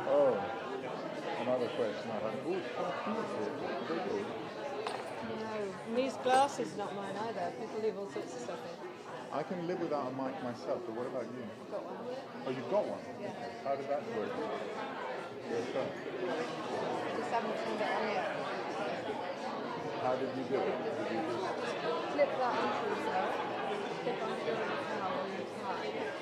Oh, another question I have. Oh, it's quite cute. No, these glasses are not mine either. People leave all sorts of stuff in. I can live without a mic myself, but what about you? I've got one. Oh, you've got one? Yeah. How did that work? Just haven't turned it on yet. How did you do it? Did you just... Flip that onto yourself. Flip onto the towel and you tie.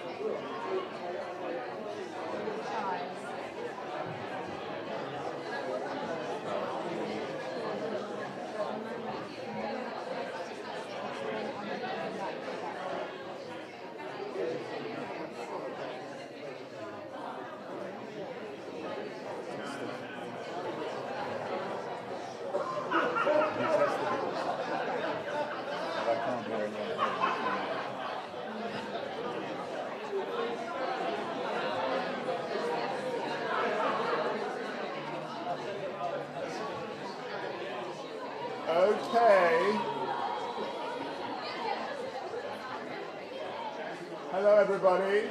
Okay. Hello, everybody.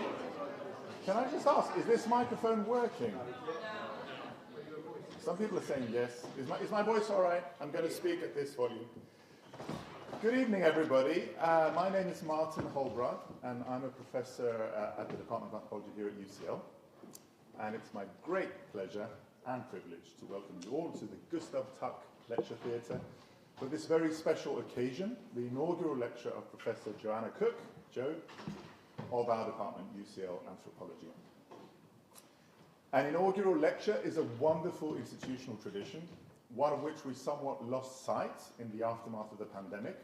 Can I just ask, is this microphone working? Some people are saying yes. Is my voice all right? I'm going to speak at this volume. Good evening, everybody. My name is Martin Holbra, and I'm a professor at the Department of Anthropology here at UCL. And it's my great pleasure and privilege to welcome you all to the Gustav Tuck Lecture Theatre for this very special occasion, the inaugural lecture of Professor Joanna Cook, Jo, of our department, UCL Anthropology. An inaugural lecture is a wonderful institutional tradition, one of which we somewhat lost sight in the aftermath of the pandemic,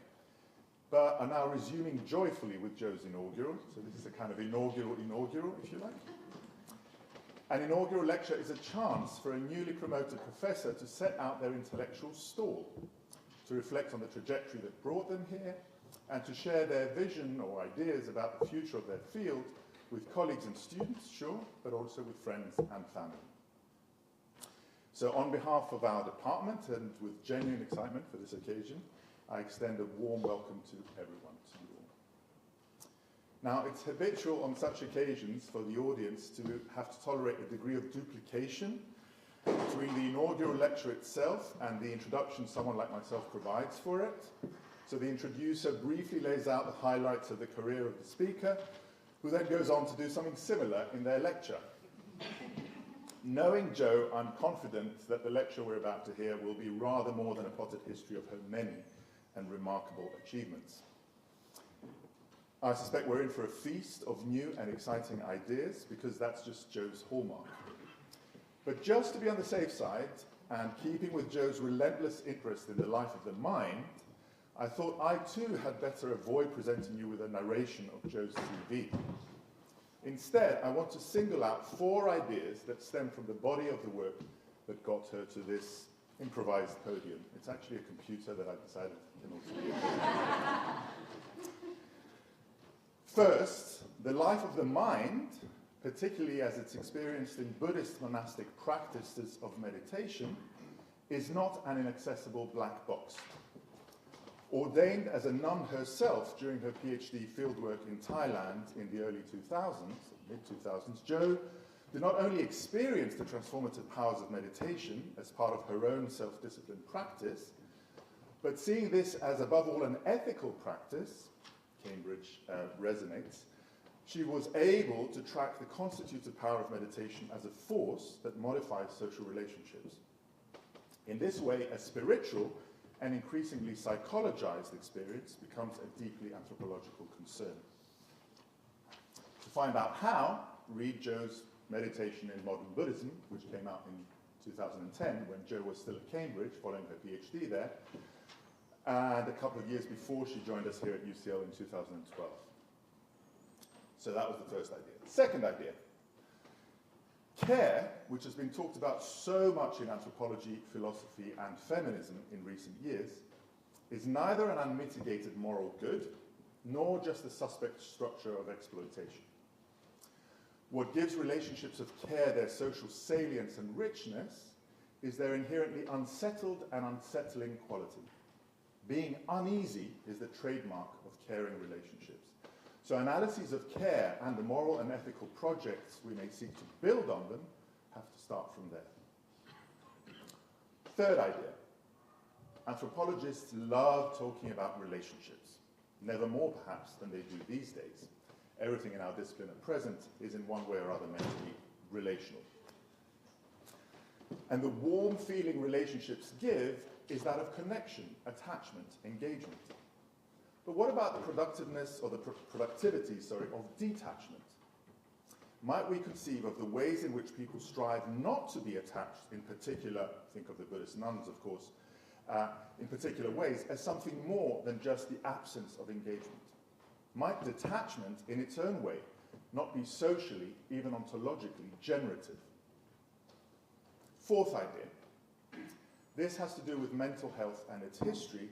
but are now resuming joyfully with Jo's inaugural. So this is a kind of inaugural, if you like. An inaugural lecture is a chance for a newly promoted professor to set out their intellectual stall, to reflect on the trajectory that brought them here, and to share their vision or ideas about the future of their field with colleagues and students, sure, but also with friends and family. So on behalf of our department and with genuine excitement for this occasion, I extend a warm welcome to everyone, to you all. Now, it's habitual on such occasions for the audience to have to tolerate a degree of duplication between the inaugural lecture itself and the introduction someone like myself provides for it. So the introducer briefly lays out the highlights of the career of the speaker, who then goes on to do something similar in their lecture. Knowing Jo, I'm confident that the lecture we're about to hear will be rather more than a potted history of her many and remarkable achievements. I suspect we're in for a feast of new and exciting ideas, because that's just Jo's hallmark. But just to be on the safe side, and keeping with Jo's relentless interest in the life of the mind, I thought I too had better avoid presenting you with a narration of Jo's CV. Instead, I want to single out 4 ideas that stem from the body of the work that got her to this improvised podium. It's actually a computer that I decided can also be a podium. First, the life of the mind, particularly as it's experienced in Buddhist monastic practices of meditation, is not an inaccessible black box. Ordained as a nun herself during her PhD fieldwork in Thailand in the early 2000s, mid-2000s, Jo did not only experience the transformative powers of meditation as part of her own self-disciplined practice, but seeing this as above all an ethical practice, Cambridge resonates, she was able to track the constitutive power of meditation as a force that modifies social relationships. In this way, a spiritual and increasingly psychologized experience becomes a deeply anthropological concern. To find out how, read Jo's Meditation in Modern Buddhism, which came out in 2010 when Jo was still at Cambridge following her PhD there, and a couple of years before she joined us here at UCL in 2012. So that was the first idea. Second idea. Care, which has been talked about so much in anthropology, philosophy, and feminism in recent years, is neither an unmitigated moral good, nor just a suspect structure of exploitation. What gives relationships of care their social salience and richness is their inherently unsettled and unsettling quality. Being uneasy is the trademark of caring relationships. So analyses of care and the moral and ethical projects we may seek to build on them have to start from there. Third idea. Anthropologists love talking about relationships, never more perhaps than they do these days. Everything in our discipline at present is in one way or other meant to be relational. And the warm feeling relationships give is that of connection, attachment, engagement. But what about the productiveness or the productivity of detachment? Might we conceive of the ways in which people strive not to be attached, in particular, think of the Buddhist nuns, of course, in particular ways, as something more than just the absence of engagement? Might detachment, in its own way, not be socially, even ontologically, generative? Fourth idea. This has to do with mental health and its history,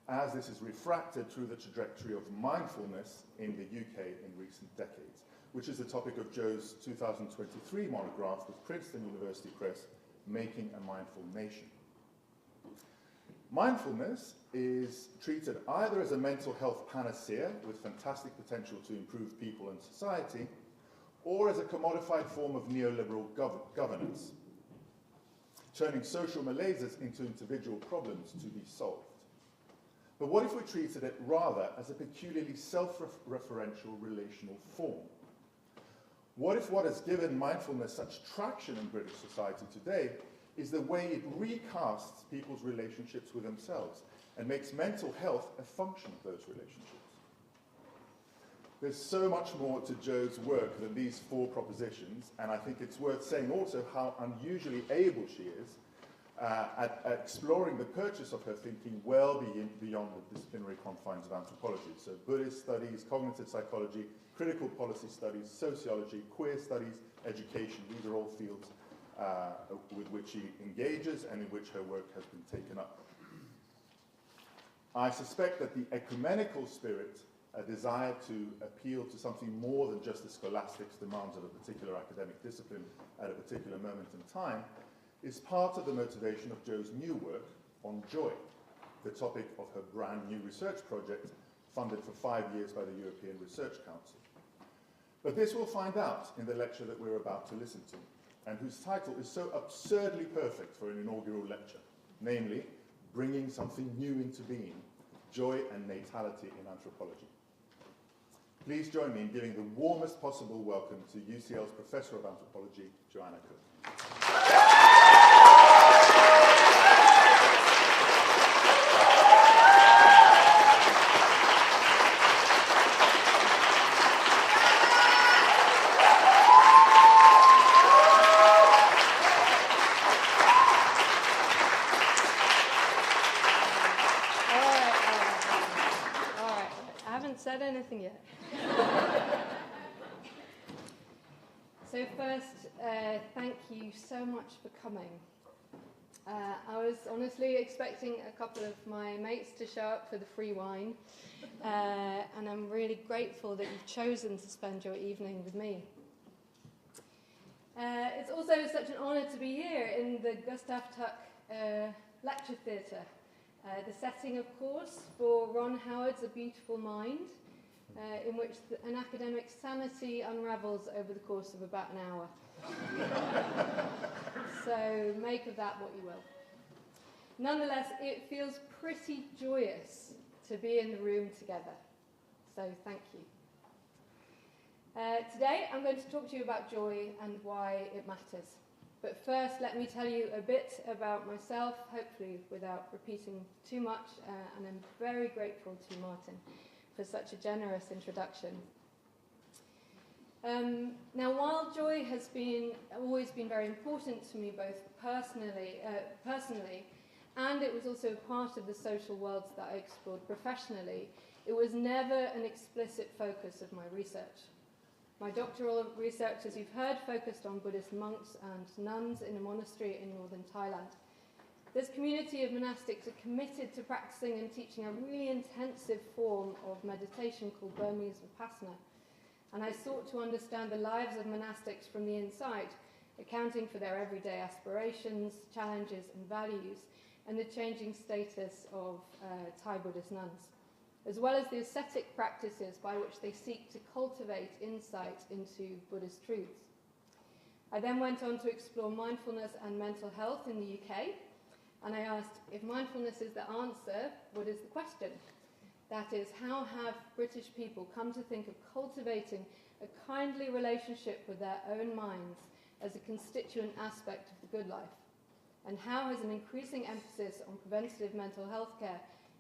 as this is refracted through the trajectory of mindfulness in the UK in recent decades, which is the topic of Joe's 2023 monograph with Princeton University Press, Making a Mindful Nation. Mindfulness is treated either as a mental health panacea with fantastic potential to improve people and society, or as a commodified form of neoliberal governance, turning social malaises into individual problems to be solved. But what if we treated it rather as a peculiarly self-referential relational form? What if what has given mindfulness such traction in British society today is the way it recasts people's relationships with themselves and makes mental health a function of those relationships? There's so much more to Jo's work than these four propositions, and I think it's worth saying also how unusually able she is at exploring the purchase of her thinking well beyond the disciplinary confines of anthropology. So Buddhist studies, cognitive psychology, critical policy studies, sociology, queer studies, education, these are all fields with which she engages and in which her work has been taken up. I suspect that the ecumenical spirit, a desire to appeal to something more than just the scholastics demands of a particular academic discipline at a particular moment in time, is part of the motivation of Jo's new work on joy, the topic of her brand new research project funded for 5 years by the European Research Council. But this we'll find out in the lecture that we're about to listen to, and whose title is so absurdly perfect for an inaugural lecture, namely, Bringing Something New into Being, Joy and Natality in Anthropology. Please join me in giving the warmest possible welcome to UCL's Professor of Anthropology, Joanna. Said anything yet. So first, thank you so much for coming. I was honestly expecting a couple of my mates to show up for the free wine, and I'm really grateful that you've chosen to spend your evening with me. It's also such an honour to be here in the Gustav Tuck Lecture Theatre. The setting, of course, for Ron Howard's A Beautiful Mind, in which an academic sanity unravels over the course of about an hour. So make of that what you will. Nonetheless, it feels pretty joyous to be in the room together. So thank you. Today, I'm going to talk to you about joy and why it matters. But first, let me tell you a bit about myself, hopefully without repeating too much, and I'm very grateful to Martin for such a generous introduction. Now, while joy has always been very important to me, both personally, and it was also part of the social worlds that I explored professionally, it was never an explicit focus of my research. My doctoral research, as you've heard, focused on Buddhist monks and nuns in a monastery in northern Thailand. This community of monastics are committed to practicing and teaching a really intensive form of meditation called Burmese Vipassana. And I sought to understand the lives of monastics from the inside, accounting for their everyday aspirations, challenges and values, and the changing status of Thai Buddhist nuns. as well as the ascetic practices by which they seek to cultivate insight into Buddhist truths. I then went on to explore mindfulness and mental health in the UK, and I asked, if mindfulness is the answer, what is the question? That is, how have British people come to think of cultivating a kindly relationship with their own minds as a constituent aspect of the good life? And how has an increasing emphasis on preventative mental health care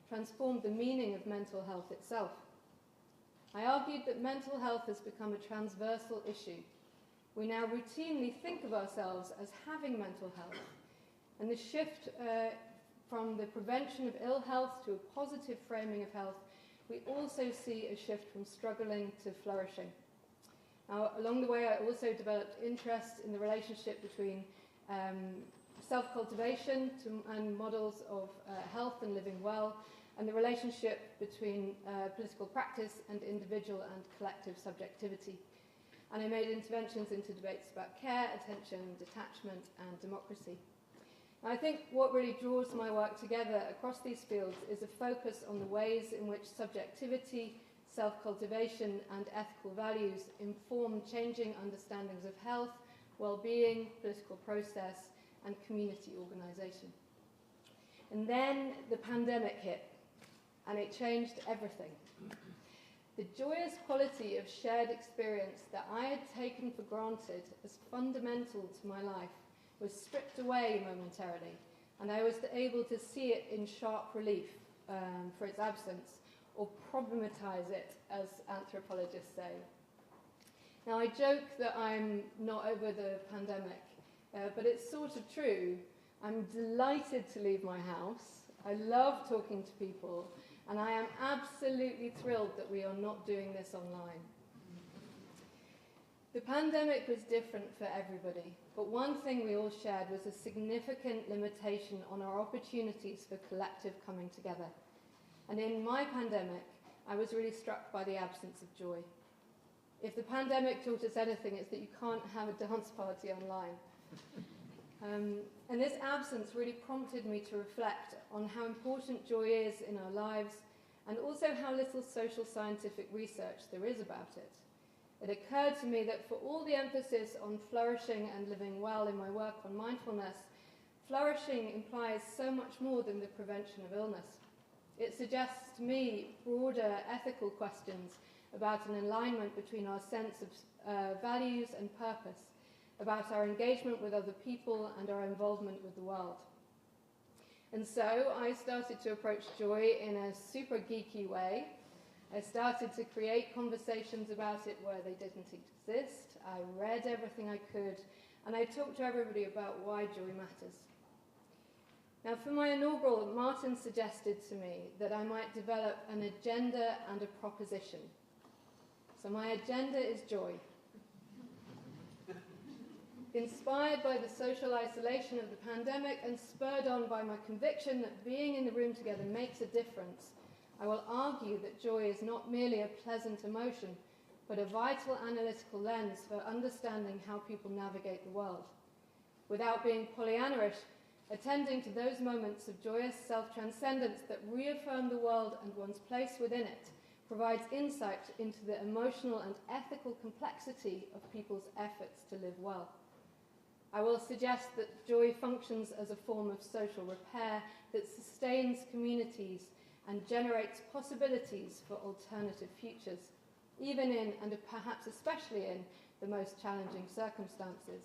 transformed the meaning of mental health itself? I argued that mental health has become a transversal issue. We now routinely think of ourselves as having mental health, and the shift from the prevention of ill health to a positive framing of health, we also see a shift from struggling to flourishing. Now, along the way, I also developed interest in the relationship between self-cultivation and models of health and living well, and the relationship between political practice and individual and collective subjectivity. And I made interventions into debates about care, attention, detachment, and democracy. Now, I think what really draws my work together across these fields is a focus on the ways in which subjectivity, self-cultivation, and ethical values inform changing understandings of health, well-being, political process, and community organisation. And then the pandemic hit, and it changed everything. The joyous quality of shared experience that I had taken for granted as fundamental to my life was stripped away momentarily, and I was able to see it in sharp relief for its absence, or problematize it, as anthropologists say. Now, I joke that I'm not over the pandemic, but it's sort of true. I'm delighted to leave my house. I love talking to people, and I am absolutely thrilled that we are not doing this online. The pandemic was different for everybody, but one thing we all shared was a significant limitation on our opportunities for collective coming together. And in my pandemic, I was really struck by the absence of joy. If the pandemic taught us anything, it's that you can't have a dance party online. And this absence really prompted me to reflect on how important joy is in our lives, and also how little social scientific research there is about it. It occurred to me that for all the emphasis on flourishing and living well in my work on mindfulness, flourishing implies so much more than the prevention of illness. It suggests to me broader ethical questions about an alignment between our sense of values and purpose, about our engagement with other people and our involvement with the world. And so I started to approach joy in a super geeky way. I started to create conversations about it where they didn't exist. I read everything I could, and I talked to everybody about why joy matters. Now, for my inaugural, Martin suggested to me that I might develop an agenda and a proposition. So my agenda is joy. Inspired by the social isolation of the pandemic and spurred on by my conviction that being in the room together makes a difference, I will argue that joy is not merely a pleasant emotion, but a vital analytical lens for understanding how people navigate the world. Without being Pollyannaish, attending to those moments of joyous self-transcendence that reaffirm the world and one's place within it provides insight into the emotional and ethical complexity of people's efforts to live well. I will suggest that joy functions as a form of social repair that sustains communities and generates possibilities for alternative futures, even in, and perhaps especially in, the most challenging circumstances.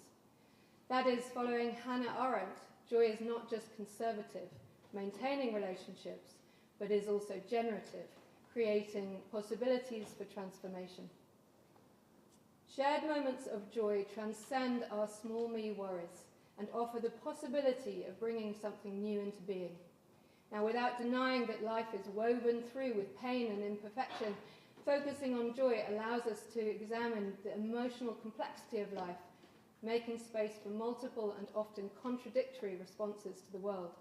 That is, following Hannah Arendt, joy is not just conservative, maintaining relationships, but is also generative, creating possibilities for transformation. Shared moments of joy transcend our small me worries and offer the possibility of bringing something new into being. Now, without denying that life is woven through with pain and imperfection, focusing on joy allows us to examine the emotional complexity of life, making space for multiple and often contradictory responses to the world.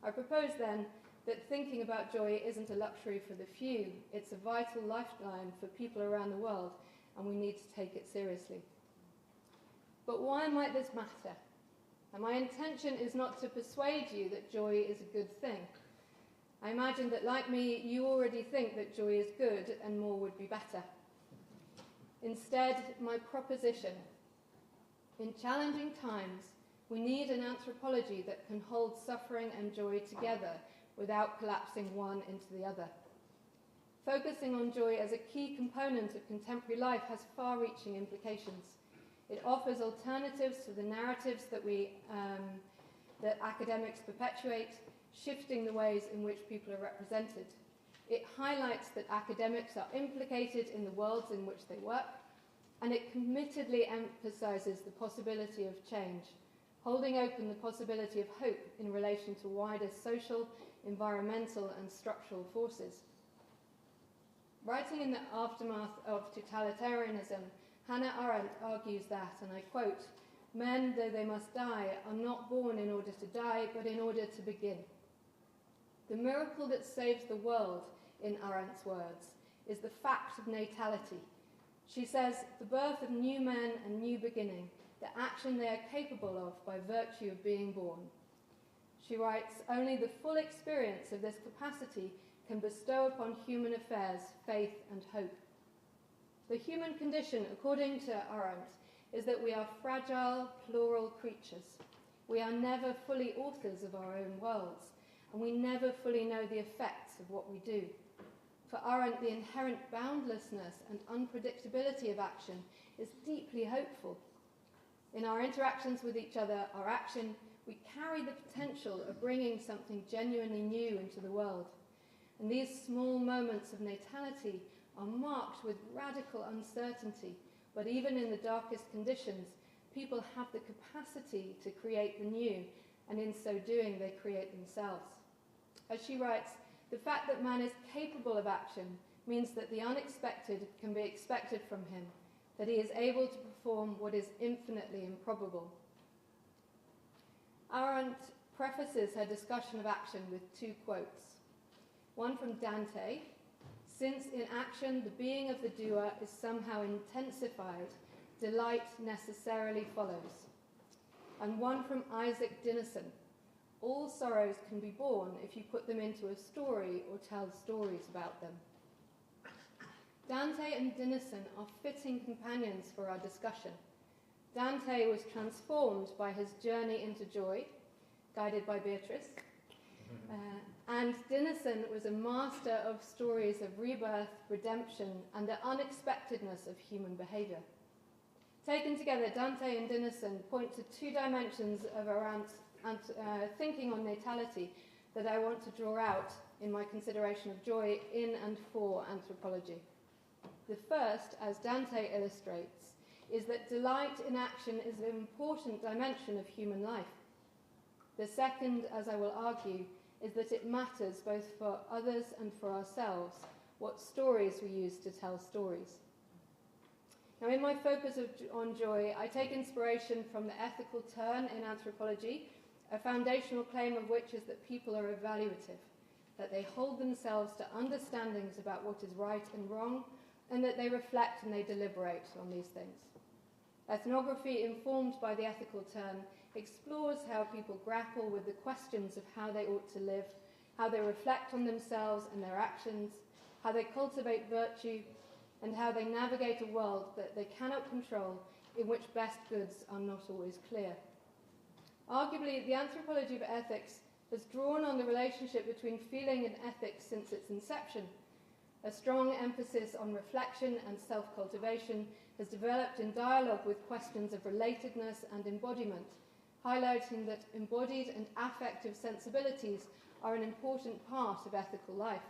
I propose then that thinking about joy isn't a luxury for the few, it's a vital lifeline for people around the world, and we need to take it seriously. But why might this matter? And my intention is not to persuade you that joy is a good thing. I imagine that, like me, you already think that joy is good and more would be better. Instead, my proposition: in challenging times, we need an anthropology that can hold suffering and joy together without collapsing one into the other. Focusing on joy as a key component of contemporary life has far-reaching implications. It offers alternatives to the narratives that academics perpetuate, shifting the ways in which people are represented. It highlights that academics are implicated in the worlds in which they work, and it committedly emphasizes the possibility of change, holding open the possibility of hope in relation to wider social, environmental, and structural forces. Writing in the aftermath of totalitarianism, Hannah Arendt argues that, and I quote, "Men, though they must die, are not born in order to die, but in order to begin." The miracle that saves the world, in Arendt's words, is the fact of natality. She says, the birth of new men and new beginning, the action they are capable of by virtue of being born. She writes, only the full experience of this capacity can bestow upon human affairs faith and hope. The human condition, according to Arendt, is that we are fragile, plural creatures. We are never fully authors of our own worlds, and we never fully know the effects of what we do. For Arendt, the inherent boundlessness and unpredictability of action is deeply hopeful. In our interactions with each other, our action, we carry the potential of bringing something genuinely new into the world. And these small moments of natality are marked with radical uncertainty, but even in the darkest conditions, people have the capacity to create the new, and in so doing, they create themselves. As she writes, the fact that man is capable of action means that the unexpected can be expected from him, that he is able to perform what is infinitely improbable. Arendt prefaces her discussion of action with two quotes. One from Dante, "Since in action the being of the doer is somehow intensified, delight necessarily follows." And one from Isaac Dinesen, "All sorrows can be born if you put them into a story or tell stories about them." Dante and Dinesen are fitting companions for our discussion. Dante was transformed by his journey into joy, guided by Beatrice, and Dinesen was a master of stories of rebirth, redemption, and the unexpectedness of human behaviour. Taken together, Dante and Dinesen point to two dimensions of Arendt's thinking on natality that I want to draw out in my consideration of joy in and for anthropology. The first, as Dante illustrates, is that delight in action is an important dimension of human life. The second, as I will argue, is that it matters both for others and for ourselves what stories we use to tell stories. Now, in my focus on joy, I take inspiration from the ethical turn in anthropology, a foundational claim of which is that people are evaluative, that they hold themselves to understandings about what is right and wrong, and that they reflect and they deliberate on these things. Ethnography, informed by the ethical turn, explores how people grapple with the questions of how they ought to live, how they reflect on themselves and their actions, how they cultivate virtue, and how they navigate a world that they cannot control, in which best goods are not always clear. Arguably, the anthropology of ethics has drawn on the relationship between feeling and ethics since its inception. A strong emphasis on reflection and self-cultivation has developed in dialogue with questions of relatedness and embodiment, highlighting that embodied and affective sensibilities are an important part of ethical life.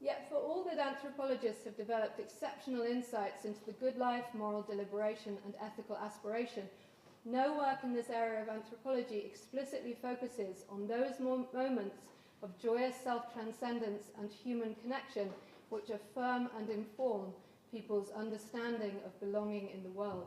Yet for all that anthropologists have developed exceptional insights into the good life, moral deliberation, and ethical aspiration, no work in this area of anthropology explicitly focuses on those moments of joyous self-transcendence and human connection which affirm and inform people's understanding of belonging in the world.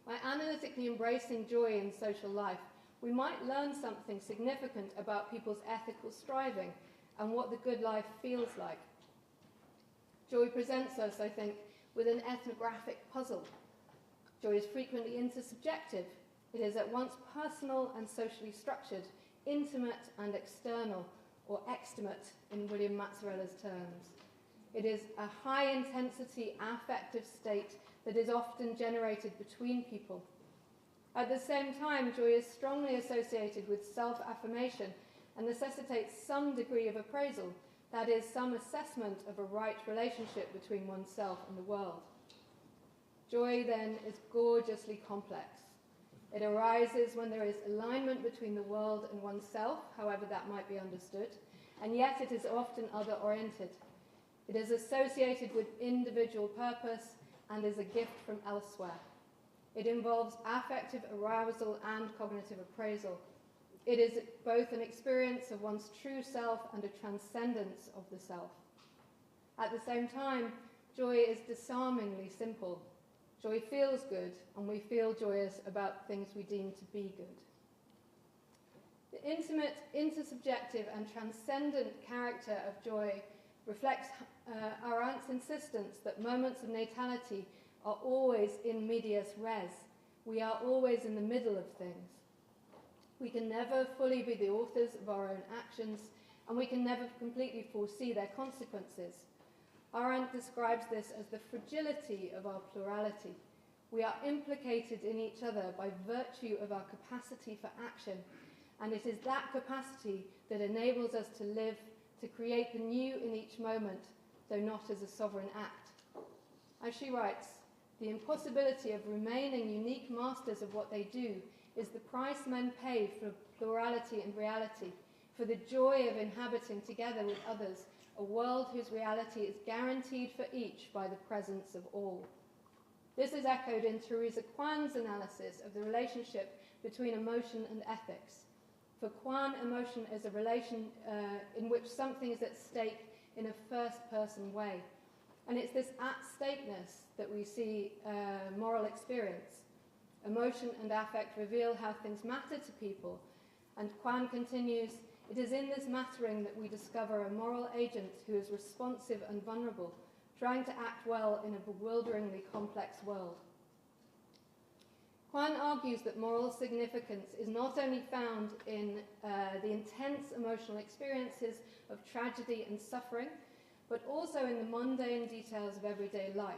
By analytically embracing joy in social life, we might learn something significant about people's ethical striving and what the good life feels like. Joy presents us, I think, with an ethnographic puzzle. Joy is frequently intersubjective. It is at once personal and socially structured, intimate and external, or extimate in William Mazzarella's terms. It is a high-intensity affective state that is often generated between people. At the same time, joy is strongly associated with self-affirmation and necessitates some degree of appraisal, that is, some assessment of a right relationship between oneself and the world. Joy, then, is gorgeously complex. It arises when there is alignment between the world and oneself, however that might be understood, and yet it is often other-oriented. It is associated with individual purpose and is a gift from elsewhere. It involves affective arousal and cognitive appraisal. It is both an experience of one's true self and a transcendence of the self. At the same time, joy is disarmingly simple. Joy feels good, and we feel joyous about things we deem to be good. The intimate, intersubjective, and transcendent character of joy reflects our aunt's insistence that moments of natality are always in medias res. We are always in the middle of things. We can never fully be the authors of our own actions, and we can never completely foresee their consequences. Our aunt describes this as the fragility of our plurality. We are implicated in each other by virtue of our capacity for action, and it is that capacity that enables us to live, to create the new in each moment, though not as a sovereign act. As she writes, the impossibility of remaining unique masters of what they do is the price men pay for plurality and reality, for the joy of inhabiting together with others a world whose reality is guaranteed for each by the presence of all. This is echoed in Theresa Kwan's analysis of the relationship between emotion and ethics. For Kwan, emotion is a relation in which something is at stake in a first-person way. And it's this at-stakeness that we see moral experience. Emotion and affect reveal how things matter to people. And Kwan continues, it is in this mattering that we discover a moral agent who is responsive and vulnerable, trying to act well in a bewilderingly complex world. Kwan argues that moral significance is not only found in the intense emotional experiences of tragedy and suffering, but also in the mundane details of everyday life,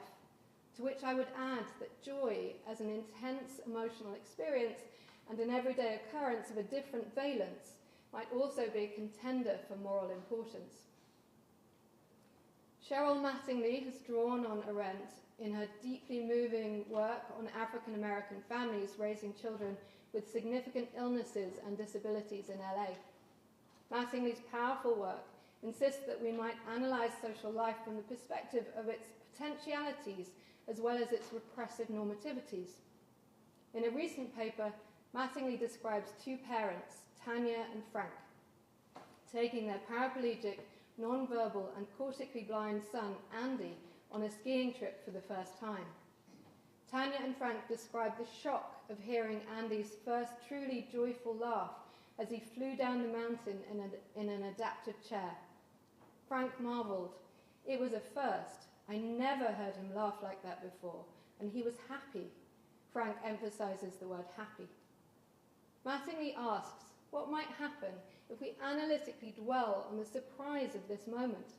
to which I would add that joy, as an intense emotional experience and an everyday occurrence of a different valence, might also be a contender for moral importance. Cheryl Mattingly has drawn on Arendt in her deeply moving work on African American families raising children with significant illnesses and disabilities in LA. Mattingly's powerful work insists that we might analyze social life from the perspective of its potentialities as well as its repressive normativities. In a recent paper, Mattingly describes two parents, Tanya and Frank, taking their paraplegic, non-verbal and cortically blind son, Andy, on a skiing trip for the first time. Tanya and Frank describe the shock of hearing Andy's first truly joyful laugh as he flew down the mountain in an adaptive chair. Frank marveled. It was a first. I never heard him laugh like that before, and he was happy. Frank emphasizes the word happy. Mattingly asks, what might happen if we analytically dwell on the surprise of this moment?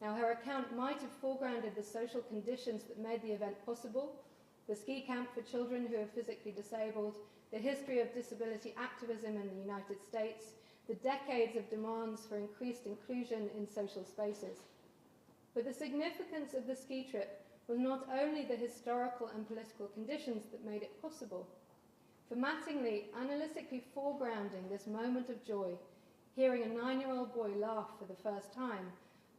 Now, her account might have foregrounded the social conditions that made the event possible, the ski camp for children who are physically disabled, the history of disability activism in the United States, the decades of demands for increased inclusion in social spaces. But the significance of the ski trip was not only the historical and political conditions that made it possible. For Mattingly, analytically foregrounding this moment of joy, hearing a 9-year-old boy laugh for the first time,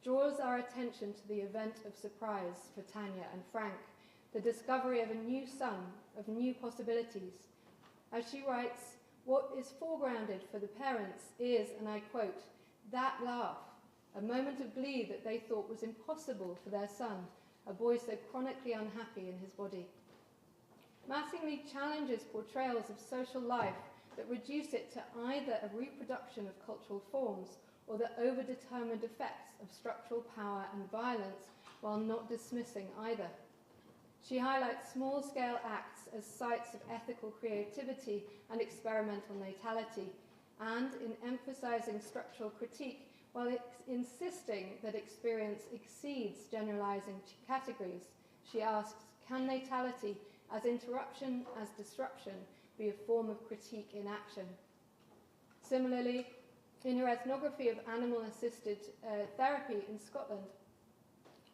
draws our attention to the event of surprise for Tanya and Frank, the discovery of a new son, of new possibilities. As she writes, what is foregrounded for the parents is, and I quote, that laugh, a moment of glee that they thought was impossible for their son, a boy so chronically unhappy in his body. Mattingly challenges portrayals of social life that reduce it to either a reproduction of cultural forms or the overdetermined effects of structural power and violence, while not dismissing either. She highlights small-scale acts as sites of ethical creativity and experimental natality, and in emphasizing structural critique, while insisting that experience exceeds generalizing categories. She asks, can natality, as interruption, as disruption, be a form of critique in action? Similarly, in her ethnography of animal-assisted therapy in Scotland,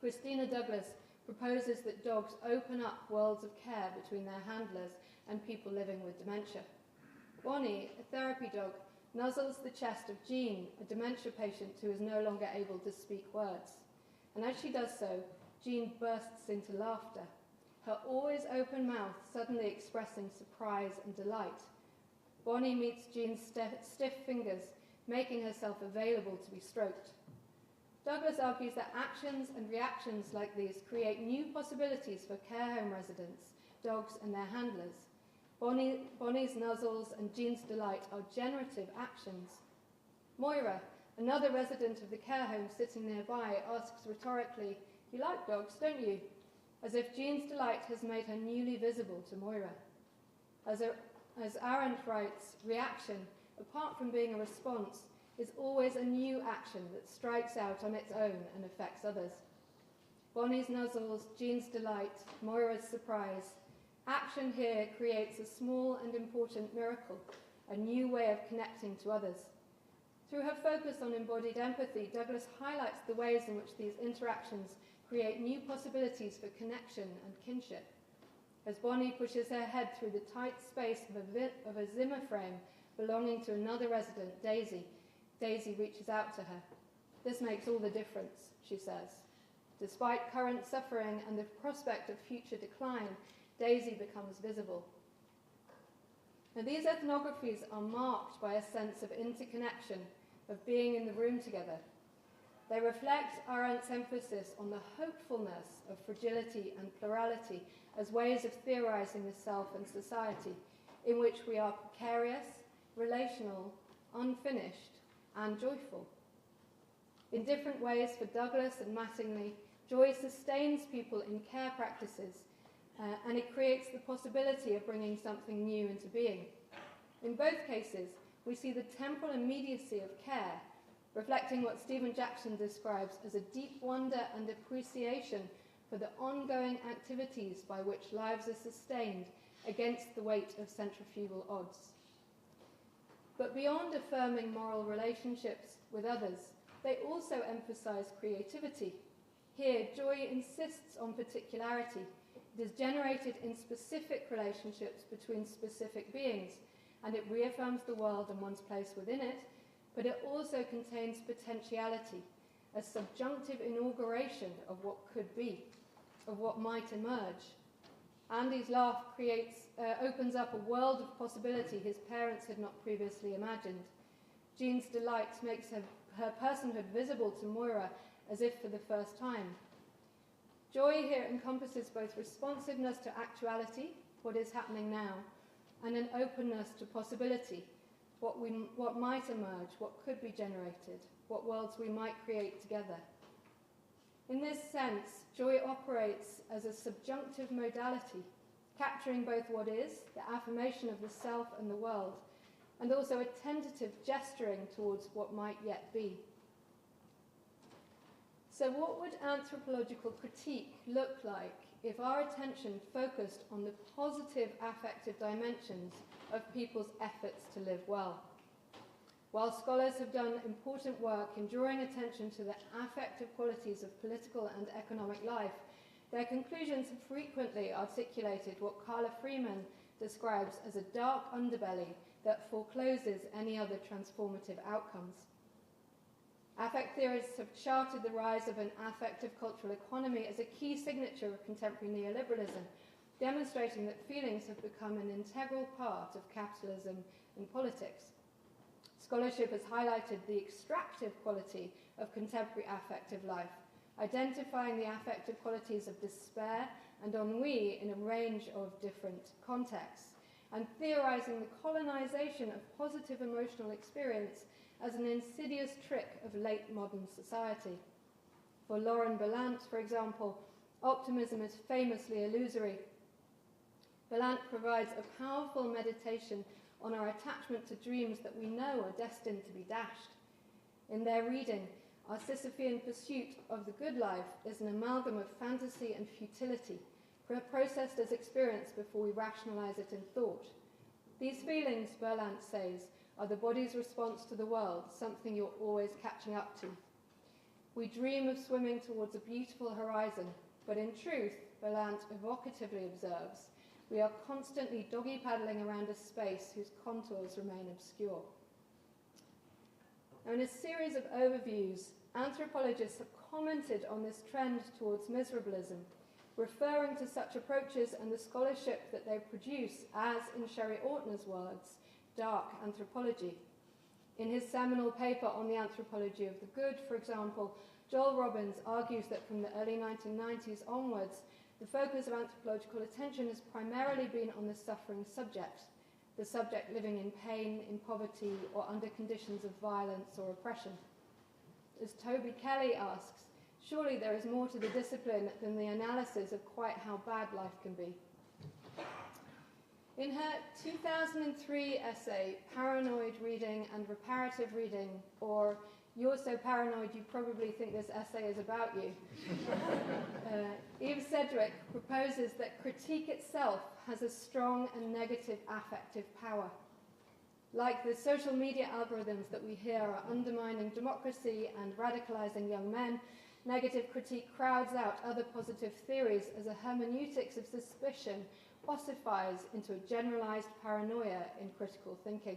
Christina Douglas proposes that dogs open up worlds of care between their handlers and people living with dementia. Bonnie, a therapy dog, nuzzles the chest of Jean, a dementia patient who is no longer able to speak words. And as she does so, Jean bursts into laughter, her always open mouth suddenly expressing surprise and delight. Bonnie meets Jean's stiff fingers, making herself available to be stroked. Douglas argues that actions and reactions like these create new possibilities for care home residents, dogs and their handlers. Bonnie's nuzzles and Jean's delight are generative actions. Moira, another resident of the care home sitting nearby, asks rhetorically, "You like dogs, don't you?" as if Jean's delight has made her newly visible to Moira. As Arendt writes, reaction, apart from being a response, is always a new action that strikes out on its own and affects others. Bonnie's nuzzles, Jean's delight, Moira's surprise. Action here creates a small and important miracle, a new way of connecting to others. Through her focus on embodied empathy, Douglas highlights the ways in which these interactions create new possibilities for connection and kinship. As Bonnie pushes her head through the tight space of a Zimmer frame belonging to another resident, Daisy, Daisy reaches out to her. "This makes all the difference," she says. Despite current suffering and the prospect of future decline, Daisy becomes visible. Now, these ethnographies are marked by a sense of interconnection, of being in the room together. They reflect Arendt's emphasis on the hopefulness of fragility and plurality as ways of theorizing the self and society, in which we are precarious, relational, unfinished, and joyful. In different ways for Douglas and Mattingly, joy sustains people in care practices, and it creates the possibility of bringing something new into being. In both cases, we see the temporal immediacy of care, reflecting what Stephen Jackson describes as a deep wonder and appreciation for the ongoing activities by which lives are sustained against the weight of centrifugal odds. But beyond affirming moral relationships with others, they also emphasize creativity. Here, joy insists on particularity. It is generated in specific relationships between specific beings, and it reaffirms the world and one's place within it, but it also contains potentiality, a subjunctive inauguration of what could be, of what might emerge. Andy's laugh opens up a world of possibility his parents had not previously imagined. Jean's delight makes her personhood visible to Moira as if for the first time. Joy here encompasses both responsiveness to actuality, what is happening now, and an openness to possibility, what might emerge, what could be generated, what worlds we might create together. In this sense, joy operates as a subjunctive modality, capturing both what is, the affirmation of the self and the world, and also a tentative gesturing towards what might yet be. So what would anthropological critique look like if our attention focused on the positive affective dimensions of people's efforts to live well? While scholars have done important work in drawing attention to the affective qualities of political and economic life, their conclusions have frequently articulated what Carla Freeman describes as a dark underbelly that forecloses any other transformative outcomes. Affect theorists have charted the rise of an affective cultural economy as a key signature of contemporary neoliberalism, demonstrating that feelings have become an integral part of capitalism and politics. Scholarship has highlighted the extractive quality of contemporary affective life, identifying the affective qualities of despair and ennui in a range of different contexts, and theorizing the colonization of positive emotional experience as an insidious trick of late modern society. For Lauren Ballant, for example, optimism is famously illusory. Ballant provides a powerful meditation on our attachment to dreams that we know are destined to be dashed. In their reading, our Sisyphean pursuit of the good life is an amalgam of fantasy and futility, processed as experience before we rationalize it in thought. These feelings, Berlant says, are the body's response to the world, something you're always catching up to. We dream of swimming towards a beautiful horizon, but in truth, Berlant evocatively observes, we are constantly doggy paddling around a space whose contours remain obscure. Now, in a series of overviews, anthropologists have commented on this trend towards miserablism, referring to such approaches and the scholarship that they produce as, in Sherry Ortner's words, dark anthropology. In his seminal paper on the anthropology of the good, for example, Joel Robbins argues that from the early 1990s onwards, the focus of anthropological attention has primarily been on the suffering subject, the subject living in pain, in poverty, or under conditions of violence or oppression. As Toby Kelly asks, surely there is more to the discipline than the analysis of quite how bad life can be. In her 2003 essay, Paranoid Reading and Reparative Reading, or You're So Paranoid You Probably Think This Essay Is About You, Eve Sedgwick proposes that critique itself has a strong and negative affective power. Like the social media algorithms that we hear are undermining democracy and radicalizing young men, negative critique crowds out other positive theories as a hermeneutics of suspicion ossifies into a generalized paranoia in critical thinking.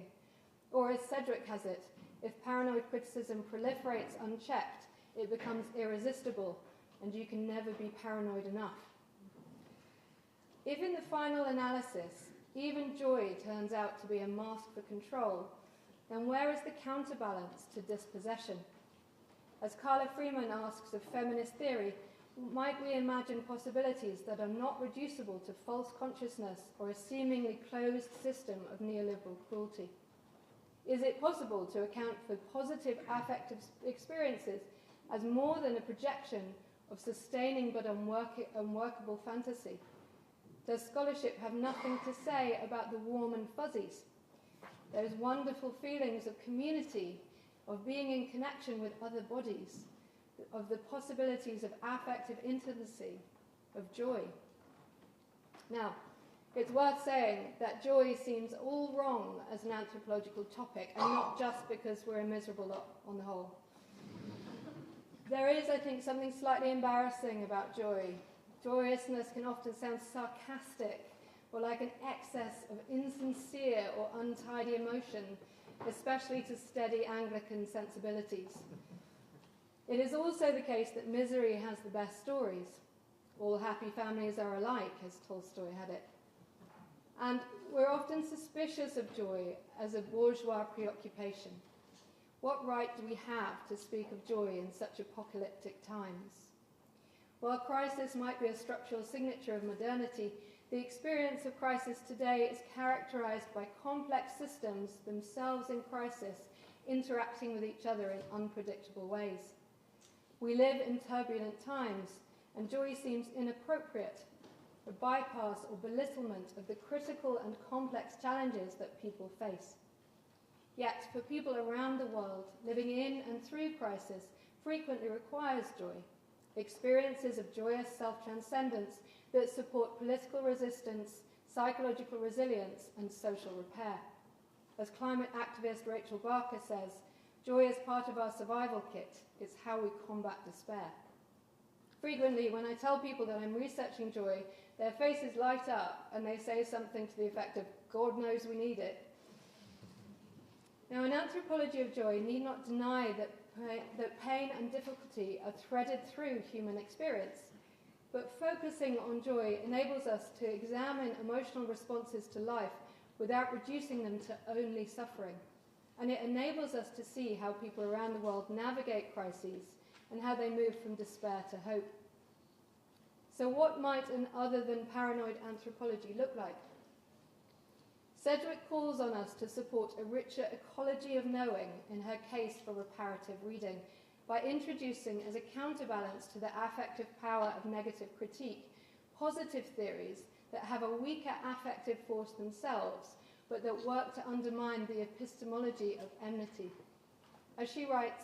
Or as Sedgwick has it, if paranoid criticism proliferates unchecked, it becomes irresistible, and you can never be paranoid enough. If in the final analysis, even joy turns out to be a mask for control, then where is the counterbalance to dispossession? As Carla Freeman asks of feminist theory, might we imagine possibilities that are not reducible to false consciousness or a seemingly closed system of neoliberal cruelty? Is it possible to account for positive affective experiences as more than a projection of sustaining but unworkable fantasy? Does scholarship have nothing to say about the warm and fuzzies? Those wonderful feelings of community, of being in connection with other bodies, of the possibilities of affective intimacy, of joy. Now, it's worth saying that joy seems all wrong as an anthropological topic, and not just because we're a miserable lot on the whole. There is, I think, something slightly embarrassing about joy. Joyousness can often sound sarcastic or like an excess of insincere or untidy emotion, especially to steady Anglican sensibilities. It is also the case that misery has the best stories. All happy families are alike, as Tolstoy had it. And we're often suspicious of joy as a bourgeois preoccupation. What right do we have to speak of joy in such apocalyptic times? While crisis might be a structural signature of modernity, the experience of crisis today is characterized by complex systems, themselves in crisis, interacting with each other in unpredictable ways. We live in turbulent times, and joy seems inappropriate, a bypass or belittlement of the critical and complex challenges that people face. Yet, for people around the world, living in and through crisis frequently requires joy, experiences of joyous self-transcendence that support political resistance, psychological resilience, and social repair. As climate activist Rachel Barker says, joy is part of our survival kit. It's how we combat despair. Frequently, when I tell people that I'm researching joy, their faces light up and they say something to the effect of, God knows we need it. Now, an anthropology of joy need not deny that pain and difficulty are threaded through human experience, but focusing on joy enables us to examine emotional responses to life without reducing them to only suffering. And it enables us to see how people around the world navigate crises and how they move from despair to hope. So what might an other than paranoid anthropology look like? Sedgwick calls on us to support a richer ecology of knowing in her case for reparative reading by introducing as a counterbalance to the affective power of negative critique, positive theories that have a weaker affective force themselves, but that work to undermine the epistemology of enmity. As she writes,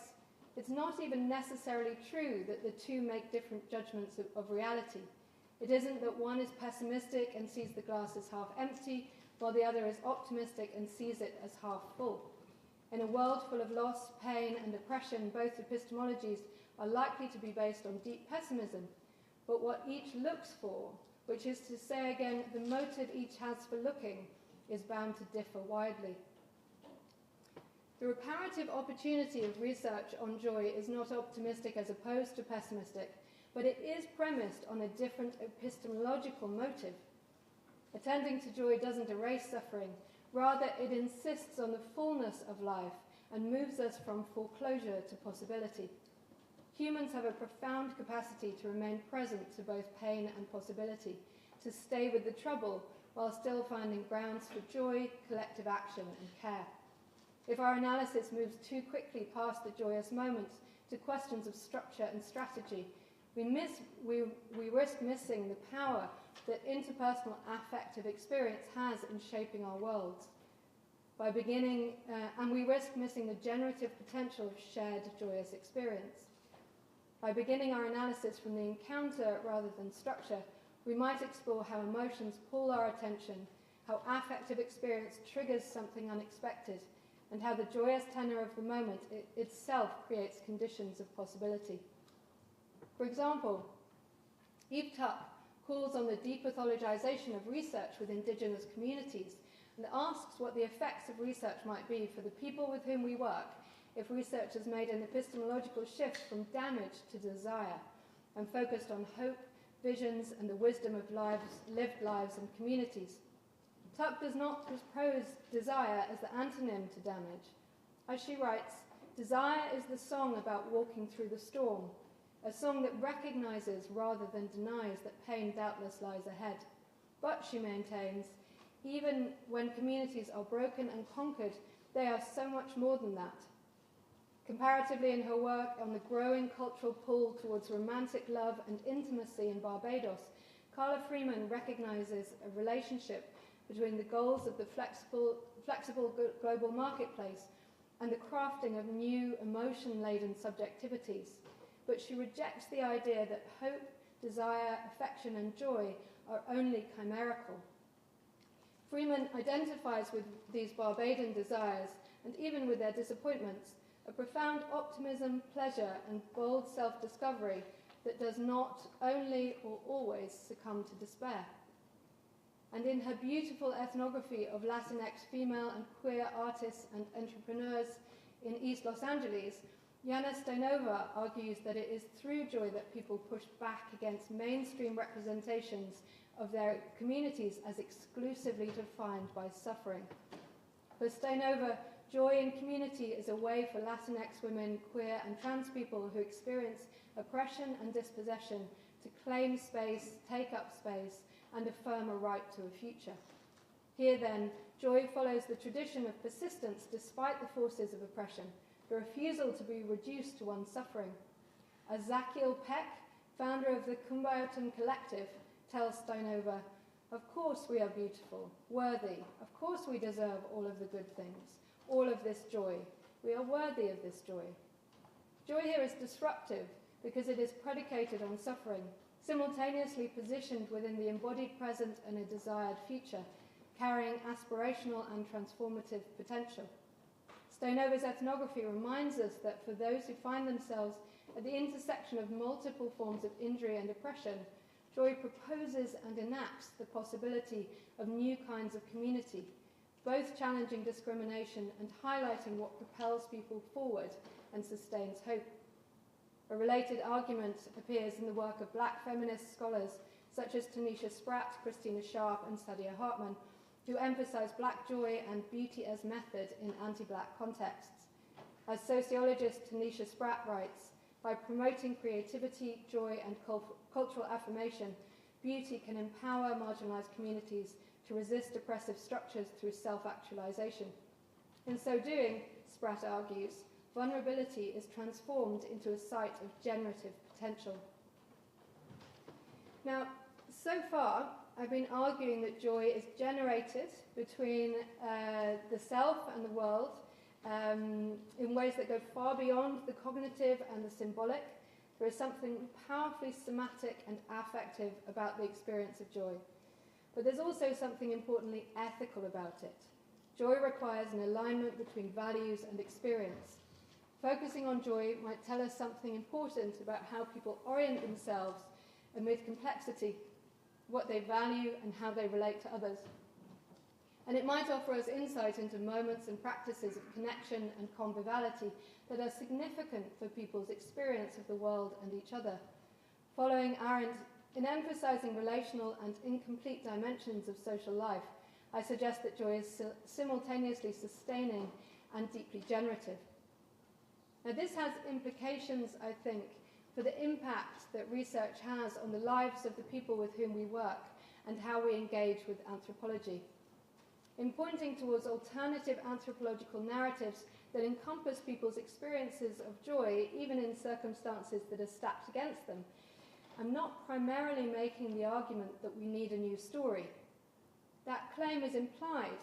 it's not even necessarily true that the two make different judgments of reality. It isn't that one is pessimistic and sees the glass as half empty, while the other is optimistic and sees it as half full. In a world full of loss, pain, and oppression, both epistemologies are likely to be based on deep pessimism, but what each looks for, which is to say again, the motive each has for looking, is bound to differ widely. The reparative opportunity of research on joy is not optimistic as opposed to pessimistic, but it is premised on a different epistemological motive. Attending to joy doesn't erase suffering, rather it insists on the fullness of life and moves us from foreclosure to possibility. Humans have a profound capacity to remain present to both pain and possibility, to stay with the trouble while still finding grounds for joy, collective action, and care. If our analysis moves too quickly past the joyous moments to questions of structure and strategy, we risk missing the power that interpersonal affective experience has in shaping our worlds. And we risk missing the generative potential of shared joyous experience. By beginning our analysis from the encounter rather than structure, we might explore how emotions pull our attention, how affective experience triggers something unexpected, and how the joyous tenor of the moment itself creates conditions of possibility. For example, Eve Tuck calls on the depathologization of research with indigenous communities and asks what the effects of research might be for the people with whom we work if research has made an epistemological shift from damage to desire and focused on hope, visions, and the wisdom of lived lives and communities. Tuck does not propose desire as the antonym to damage. As she writes, desire is the song about walking through the storm, a song that recognizes rather than denies that pain doubtless lies ahead. But, she maintains, even when communities are broken and conquered, they are so much more than that. Comparatively, in her work on the growing cultural pull towards romantic love and intimacy in Barbados, Carla Freeman recognizes a relationship between the goals of the flexible global marketplace and the crafting of new emotion-laden subjectivities. But she rejects the idea that hope, desire, affection, and joy are only chimerical. Freeman identifies with these Barbadian desires, and even with their disappointments, a profound optimism, pleasure, and bold self-discovery that does not only or always succumb to despair. And in her beautiful ethnography of Latinx female and queer artists and entrepreneurs in East Los Angeles, Joanna argues that it is through joy that people push back against mainstream representations of their communities as exclusively defined by suffering. For Stainova, joy in community is a way for Latinx women, queer and trans people who experience oppression and dispossession to claim space, take up space, and affirm a right to a future. Here then, joy follows the tradition of persistence despite the forces of oppression, the refusal to be reduced to one's suffering. As Zakiel Peck, founder of the Kumbayatan Collective, tells Stainova, of course we are beautiful, worthy, of course we deserve all of the good things, all of this joy. We are worthy of this joy. Joy here is disruptive because it is predicated on suffering, simultaneously positioned within the embodied present and a desired future, carrying aspirational and transformative potential. Stainova's ethnography reminds us that for those who find themselves at the intersection of multiple forms of injury and oppression, joy proposes and enacts the possibility of new kinds of community, both challenging discrimination and highlighting what propels people forward and sustains hope. A related argument appears in the work of black feminist scholars such as Tanisha Spratt, Christina Sharp, and Saidiya Hartman, who emphasize black joy and beauty as method in anti-black contexts. As sociologist Tanisha Spratt writes, by promoting creativity, joy, and cultural affirmation, beauty can empower marginalized communities to resist oppressive structures through self-actualization. In so doing, Spratt argues, vulnerability is transformed into a site of generative potential. Now, so far, I've been arguing that joy is generated between the self and the world, in ways that go far beyond the cognitive and the symbolic. There is something powerfully somatic and affective about the experience of joy. But there's also something importantly ethical about it. Joy requires an alignment between values and experience. Focusing on joy might tell us something important about how people orient themselves amid complexity, what they value and how they relate to others. And it might offer us insight into moments and practices of connection and conviviality that are significant for people's experience of the world and each other. Following Arendt, in emphasizing relational and incomplete dimensions of social life, I suggest that joy is simultaneously sustaining and deeply generative. Now, this has implications, I think, for the impact that research has on the lives of the people with whom we work and how we engage with anthropology. In pointing towards alternative anthropological narratives that encompass people's experiences of joy, even in circumstances that are stacked against them, I'm not primarily making the argument that we need a new story. That claim is implied,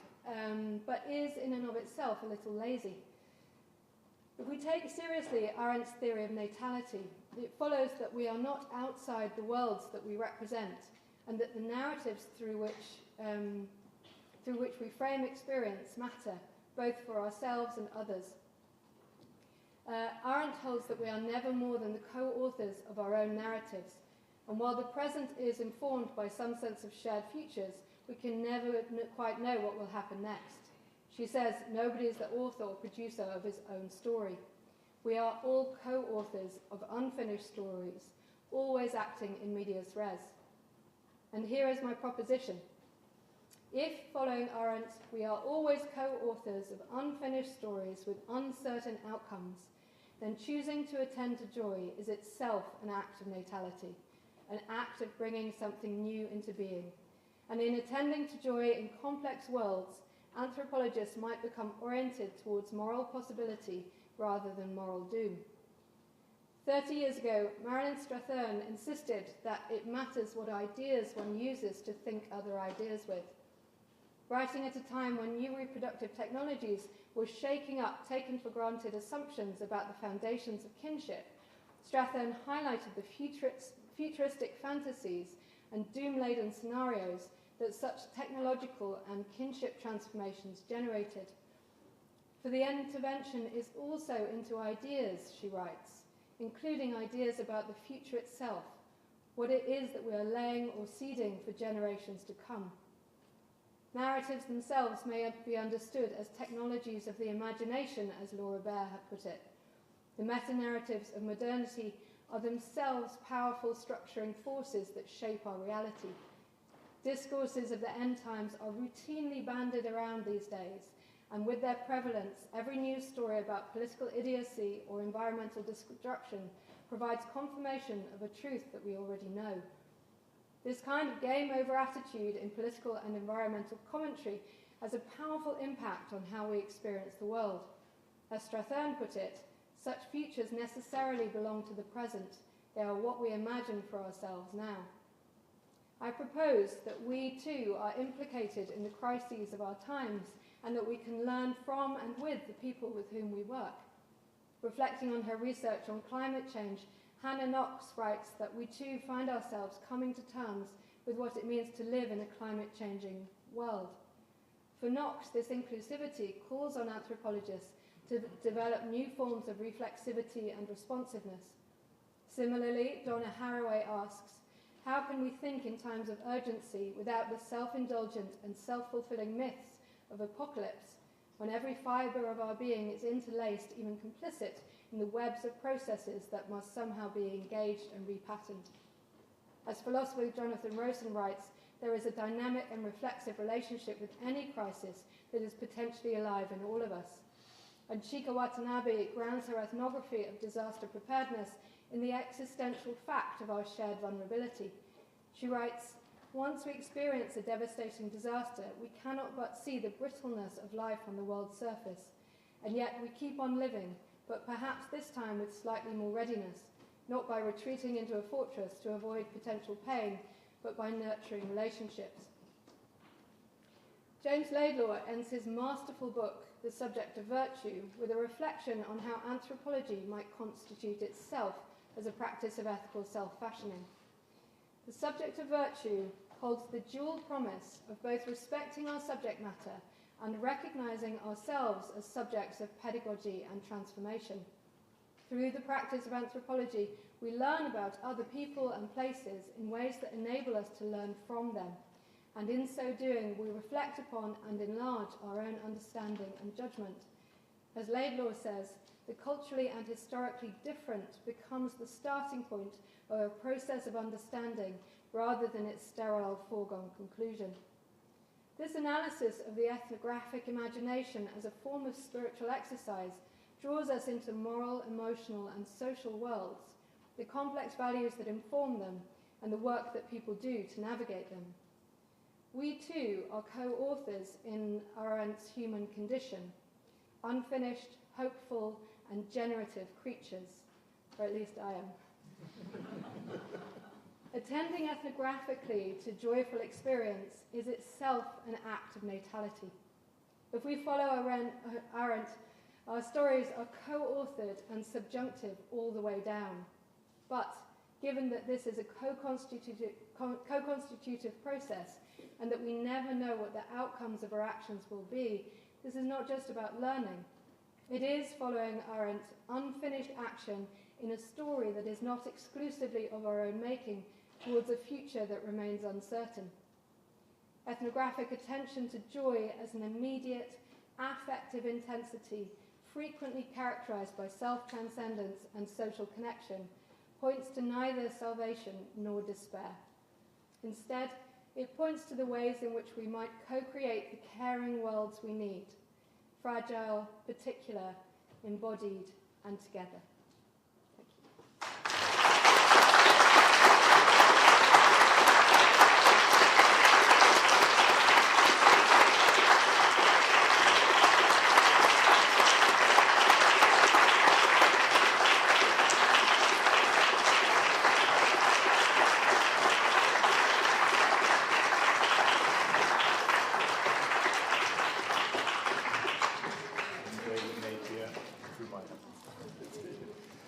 but is in and of itself a little lazy. If we take seriously Arendt's theory of natality, it follows that we are not outside the worlds that we represent, and that the narratives through which we frame experience matter, both for ourselves and others. Arendt holds that we are never more than the co-authors of our own narratives, and while the present is informed by some sense of shared futures, we can never quite know what will happen next. She says, nobody is the author or producer of his own story. We are all co-authors of unfinished stories, always acting in medias res. And here is my proposition. If, following Arendt, we are always co-authors of unfinished stories with uncertain outcomes, then choosing to attend to joy is itself an act of natality, an act of bringing something new into being. And in attending to joy in complex worlds, anthropologists might become oriented towards moral possibility rather than moral doom. 30 years ago, Marilyn Strathern insisted that it matters what ideas one uses to think other ideas with. Writing at a time when new reproductive technologies were shaking up taken-for-granted assumptions about the foundations of kinship, Strathern highlighted the futuristic fantasies and doom-laden scenarios that such technological and kinship transformations generated. For the intervention is also into ideas, she writes, including ideas about the future itself, what it is that we are laying or seeding for generations to come. Narratives themselves may be understood as technologies of the imagination, as Laura Baer had put it. The meta-narratives of modernity are themselves powerful structuring forces that shape our reality. Discourses of the end times are routinely bandied around these days, and with their prevalence, every news story about political idiocy or environmental destruction provides confirmation of a truth that we already know. This kind of game-over attitude in political and environmental commentary has a powerful impact on how we experience the world. As Strathern put it, such futures necessarily belong to the present. They are what we imagine for ourselves now. I propose that we too are implicated in the crises of our times and that we can learn from and with the people with whom we work. Reflecting on her research on climate change, Hannah Knox writes that we too find ourselves coming to terms with what it means to live in a climate-changing world. For Knox, this inclusivity calls on anthropologists to develop new forms of reflexivity and responsiveness. Similarly, Donna Haraway asks, how can we think in times of urgency without the self-indulgent and self-fulfilling myths of apocalypse, when every fibre of our being is interlaced, even complicit, in the webs of processes that must somehow be engaged and repatterned? As philosopher Jonathan Rosen writes, there is a dynamic and reflexive relationship with any crisis that is potentially alive in all of us. And Chika Watanabe grounds her ethnography of disaster preparedness in the existential fact of our shared vulnerability. She writes, once we experience a devastating disaster, we cannot but see the brittleness of life on the world's surface, and yet we keep on living, but perhaps this time with slightly more readiness, not by retreating into a fortress to avoid potential pain, but by nurturing relationships. James Laidlaw ends his masterful book, the subject of virtue with a reflection on how anthropology might constitute itself as a practice of ethical self-fashioning. The subject of virtue holds the dual promise of both respecting our subject matter and recognizing ourselves as subjects of pedagogy and transformation. Through the practice of anthropology, we learn about other people and places in ways that enable us to learn from them, and in so doing, we reflect upon and enlarge our own understanding and judgment. As Laidlaw says, the culturally and historically different becomes the starting point of a process of understanding rather than its sterile foregone conclusion. This analysis of the ethnographic imagination as a form of spiritual exercise draws us into moral, emotional, and social worlds, the complex values that inform them, and the work that people do to navigate them. We too are co-authors in Arendt's human condition, unfinished, hopeful, and generative creatures, or at least I am. Attending ethnographically to joyful experience is itself an act of natality. If we follow Arendt, our stories are co-authored and subjunctive all the way down. But given that this is a co-constitutive process, and that we never know what the outcomes of our actions will be, this is not just about learning. It is following Arendt's unfinished action in a story that is not exclusively of our own making towards a future that remains uncertain. Ethnographic attention to joy as an immediate, affective intensity, frequently characterized by self-transcendence and social connection, points to neither salvation nor despair. Instead, it points to the ways in which we might co-create the caring worlds we need, fragile, particular, embodied, and together.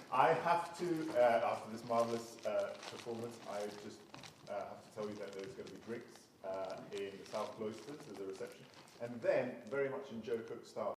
I have to, after this marvellous performance, I just have to tell you that there's going to be drinks in the South Cloisters as a reception. And then, very much in Joe Cook style,